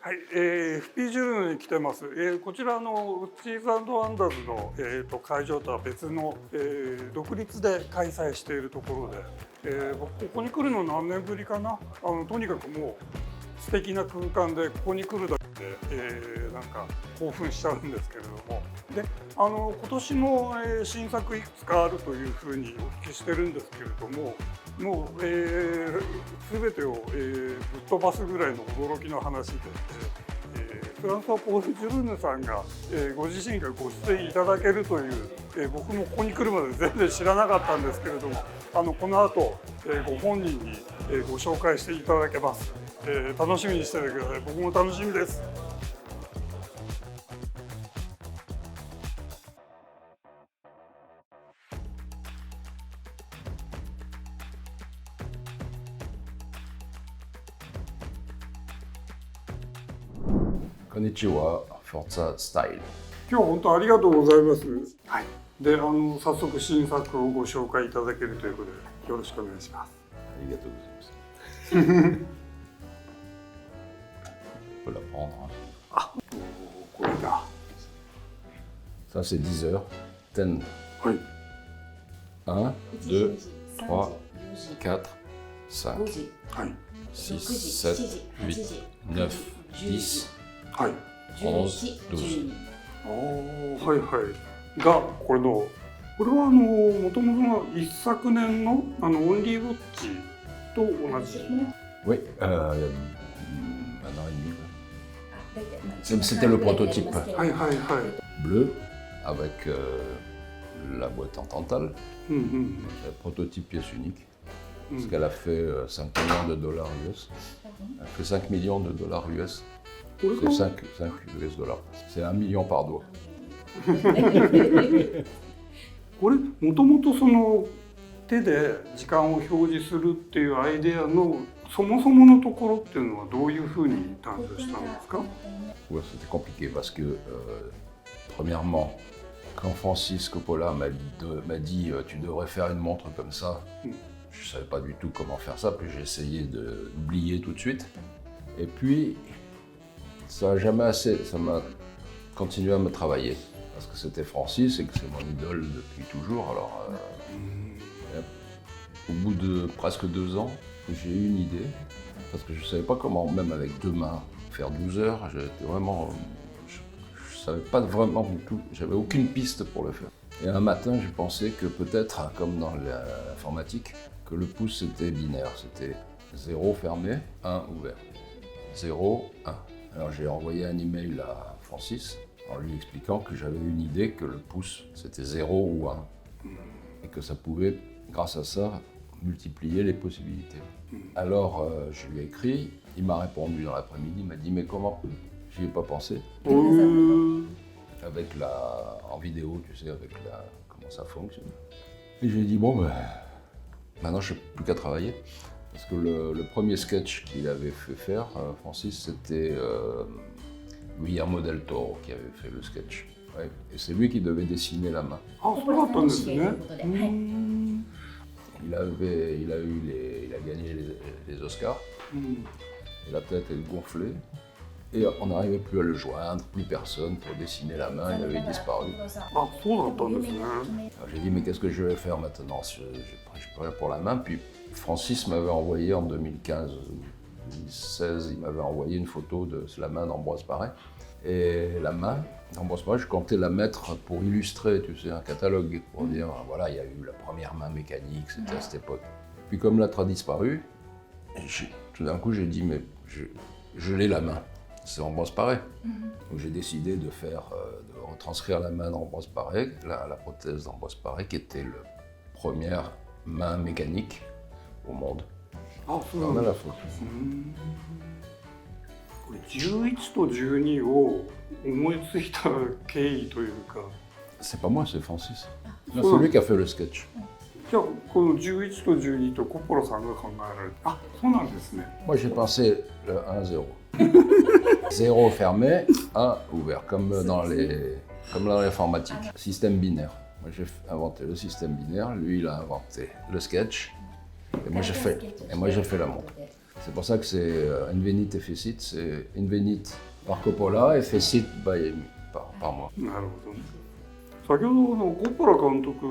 はい、FP ジュルに来てます。こちらのウッチーズ&アンダーズの、会場とは別の、独立で開催しているところで、僕ここに来るの何年ぶりかな。とにかくもう素敵な空間でここに来るだけで、なんか興奮しちゃうんですけれども。で、今年も、新作いくつかあるというふうにお聞きしてるんですけれども。もう、全てを、ぶっ飛ばすぐらいの驚きの話で、フランソワ・ポール・ジュルーヌさんが、ご自身がご出演いただけるという、僕もここに来るまで全然知らなかったんですけれども、この後、ご本人に、ご紹介していただけます。楽しみにしててください。僕も楽しみです。こんにちは、Forza Style。今日は本当ありがとうございます。はい。で、早速新作をご紹介いただけるということで、よろしくお願いします。ありがとうございます。On peut la prendre. あ、これだ。Ça c'est 10 heures. 10. はい。1, 2, 3, 4, 5, はい。 6, 7, 8, 9, 10, はい。11, 12. はいはい。がこれはもともとの一昨年のオンリーウォッチと同じ。Oui, il y a un an et demi. C'était le prototype. はいはいはい。Bleu avec la boîte en tantale. うんうん。 Le prototype pièce unique. Parce qu'elle a fait 5 millions de dollars US. Elle fait 5 millions de dollars US. これ C'est か 5 US dollars. C'est 1 million par doigt. これもともとその手で時間を表示するっていうアイデアのそもそものところっていうのはどういうふうに誕生したんですか？ Ouais, c'était compliqué parce que, premièrement, quand Francis Coppola m'a dit tu devrais faire une montre comme ça, je ne savais pas du tout comment faire ça, puis j'ai essayé d'oublier tout de suite. Et puis, ça m'a continué à me travailler. Parce que c'était Francis et que c'est mon idole depuis toujours. Alors, au bout de presque 2 ans, j'ai eu une idée. Parce que je ne savais pas comment, même avec 2 mains, faire 12 heures. J'étais vraiment. Je ne savais pas vraiment du tout. J'avais aucune piste pour le faire. Et un matin, j'ai pensé que peut-être, comme dans l'informatique, que le pouce c'était binaire. C'était 0 fermé, 1 ouvert. 0, 1. Alors j'ai envoyé un email à Francis en lui expliquant que j'avais une idée que le pouce c'était 0 ou 1 et que ça pouvait, grâce à ça, multiplier les possibilités. Alors je lui ai écrit, il m'a répondu dans l'après-midi, il m'a dit mais comment? J'y ai pas pensé. Avec en vidéo, tu sais, avec comment ça fonctionne. Et j'ai dit bon ben, maintenant je n'ai plus qu'à travailler. Parce que le premier sketch qu'il avait fait faire, Francis, c'était Guillermo del Toro qui avait fait le sketch. Ouais. Et c'est lui qui devait dessiner la main. Ah,そうだったんですね。Il a gagné les Oscars. Et la tête elle gonflait. Et on n'arrivait plus à le joindre, plus personne pour dessiner la main, il avait disparu. Ah, そうだったんですね。 Alors j'ai dit mais qu'est-ce que je vais faire maintenant? Je suis prêt pour la main. Puis Francis m'avait envoyé en 2015 ou 2016, il m'avait envoyé une photo de la main d'Ambroise Paré. Et la main d'Ambroise Paré, je comptais la mettre pour illustrer, tu sais, un catalogue, pour dire voilà, il y a eu la première main mécanique, c'était à cette époque. Puis comme l'autre a disparu, tout d'un coup j'ai dit mais je l'ai la main. C'est Ambroise Paré. Donc j'ai décidé de retranscrire la main d'Ambroise Paré, la prothèse d'Ambroise Paré, qui était la première main mécanique au monde. Ah, On a la photo. これ11と12を思いついた経緯というか。 C'est pas moi, c'est Francis. Non, c'est lui qui a fait le sketch. じゃあこの11と12とコッポラさんが考えられた。あ、そうなんですね。 Moi j'ai pensé le 1-0. 0 fermé, 1 ouvert, comme dans l'informatique. Système binaire. Moi j'ai inventé le système binaire, lui il a inventé le sketch, et moi j'ai fait la montre. C'est pour ça que c'est Invenit et Fecit, c'est Invenit par Coppola et Fecit par moi. なるほどね。先ほどのコッポラ監督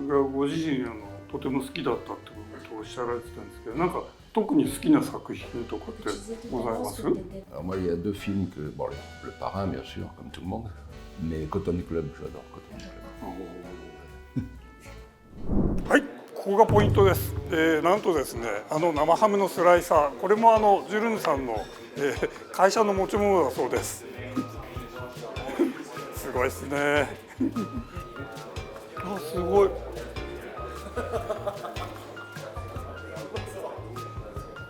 がご自身とても好きだったってことをおっしゃられてたんですけど、なんか特に好きな作品とかってございます？ Alors moi, il y a deux films que, bon, le Parrain, bien sûr, comme tout le monde, mais Cotton Club, j'adore Cotton Club. はい、ここがポイントです。なんとですね、生ハムのスライサー、これもジュルヌさんの、会社の持ち物だそうです。すごいですね。あ、すごい。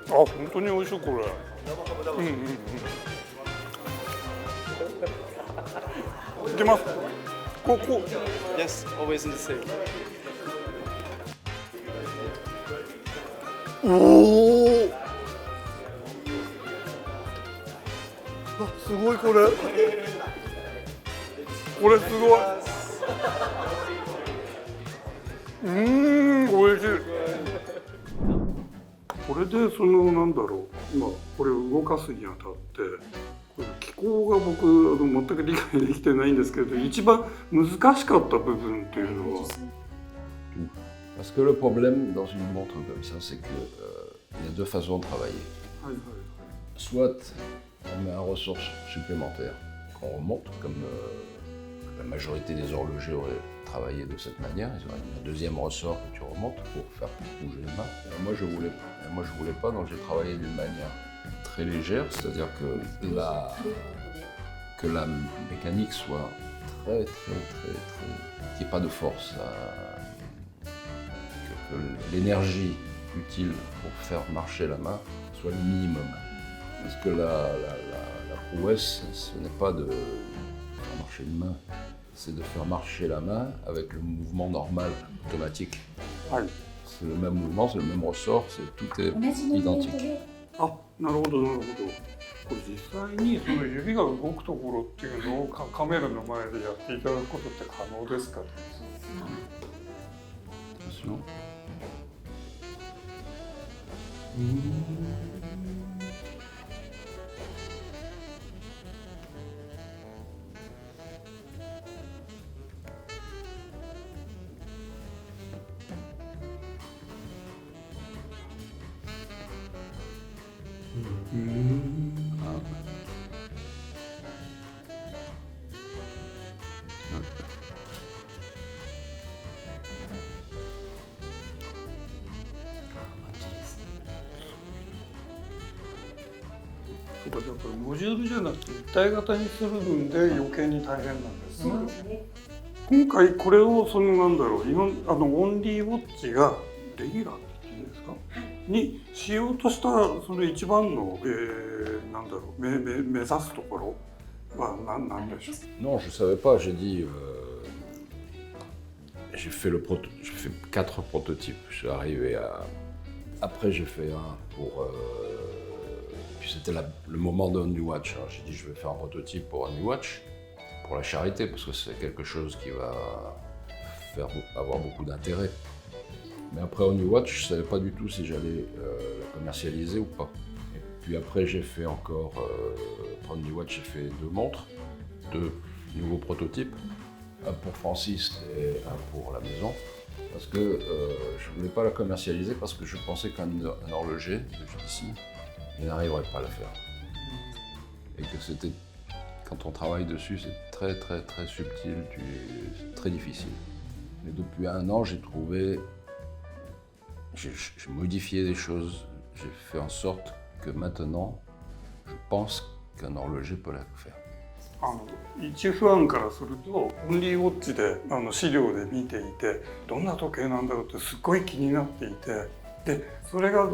あ、本当に美味しいこれ。うんうんうん。いきます。ここ。Yes, always in the same. おお。あ、すごいこれ。これすごい。美味しい。これでなんだろう、今これを動かすにあたってこれ機構が僕全く理解できてないんですけど、一番難しかった部分っていうのは。Parce que le problème dans une montre comme ça, c'est que il y a deux façons de travailler. Soit on met un ressort supplémentaire qu'on remonte, comme la majorité des horlogers auraient travaillé de cette manière. Ils auraient un deuxième ressort que tu remontes pour faire bouger les mains. Moi je voulais pas, donc j'ai travaillé d'une manière très légère, c'est-à-dire que la mécanique soit très, qu'il n'y ait pas de force, que l'énergie utile pour faire marcher la main soit le minimum. Parce que la prouesse, ce n'est pas de faire marcher une main, c'est de faire marcher la main avec le mouvement normal, automatique. C'est le même mouvement, c'est le même ressort, tout est identique. あ、なるほどなるほど。これ実際にその指が動くところっていうのをカメラの前でやっていただくことって可能ですか？ Attention. Ah. そうか、だからモジュールじゃなくて一体型にするんで余計に大変なんですね。そうですね。今回これをなんだろう、オンリーウォッチがレギュラーっていうんですか、にしようとしたその一番の、なんだろう、目指すところは何でしょう？ Non, je ne savais pas, j'ai dit... j'ai fait 4 prototypes, je suis arrivé à... Après j'ai fait un pour... Puis c'était le moment d'un New Watch, alors j'ai dit je vais faire un prototype pour un New Watch, pour la charité, parce que c'est quelque chose qui va avoir beaucoup d'intérêt. Mais après au New Watch, je ne savais pas du tout si j'allais la commercialiser ou pas. Et puis après j'ai fait encore, pour New Watch, j'ai fait 2 montres, 2 nouveaux prototypes, un pour Francis et un pour la maison. Parce que je ne voulais pas la commercialiser parce que je pensais qu'un horloger de ici, il n'arriverait pas à la faire. Et que c'était, quand on travaille dessus, c'est très subtil, c'est très difficile. Mais depuis 1 an, j'ai modifié des choses, j'ai fait en sorte que maintenant, je pense qu'un horloger peut la faire. 一不安からするとオンリーウォッチで資料で見ていてどんな時計なんだろうってすっごい気になっていて、でそれがな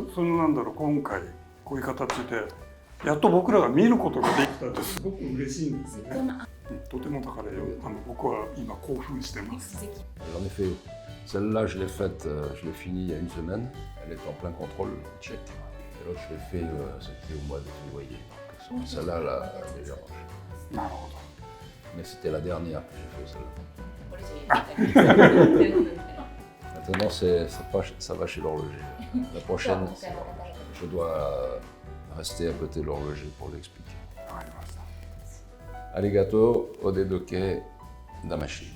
んだろう、今回こういう形でやっと僕らが見ることができたってすごく嬉しいんですよね。とてもだから僕は今興奮してます。 J'en ai fait, celle-là je l'ai faite, je l'ai finie il y a 1 semaine, elle est en plein contrôle tchèque. Et l'autre je l'ai fait, c'était au mois de février. Donc, celle-là, là, déjà. なるほど。 Mais c'était la dernière que j'ai fait celle-là. これじゃない。 Maintenant ça va chez l'horloger. La prochaine, c'est Je dois rester à côté de l'horloger pour l'expliquer. わかりました。 Arigato, odedoke, damashi.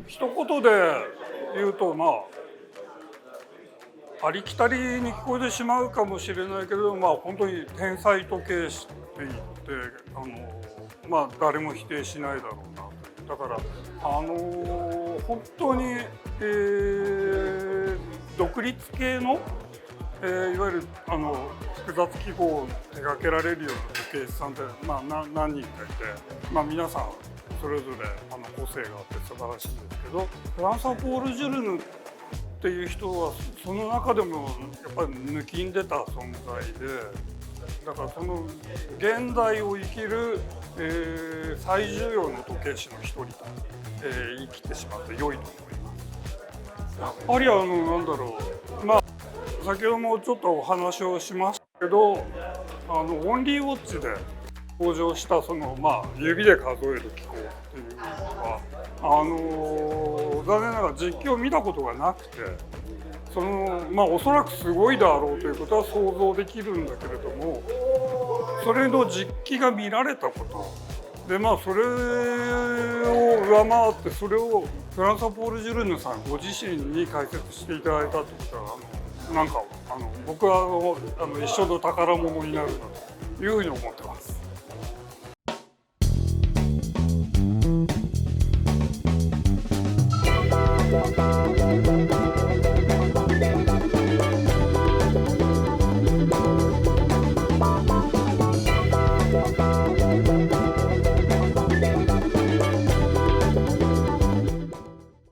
一言で言うと、まあありきたりに聞こえてしまうかもしれないけど、まあ本当に天才時計師って言ってまあ誰も否定しないだろうなと。だから本当に、独立系の、いわゆる複雑記号を手掛けられるような時計師さんって、まあ、何人かいて、まあ、皆さんそれぞれ個性があって素晴らしいんですけど、フランソワ・ポール・ジュルヌっていう人はその中でもやっぱり抜きんでた存在で、だからその現代を生きる、最重要の時計師の一人と、生きてしまって良いと思います。やっぱりなんだろう、まあ先ほどもちょっとお話をしましたけど、オンリーウォッチで登場したその、まあ、指で数える機構っていうのは残念ながら実機を見たことがなくて、まあおそらくすごいだろうということは想像できるんだけれども、それの実機が見られたことで、まあそれを上回って、それをフランソワ・ポール・ジュルヌさんご自身に解説していただいたってことはなんか僕は一生の宝物になるなというふうに思ってます。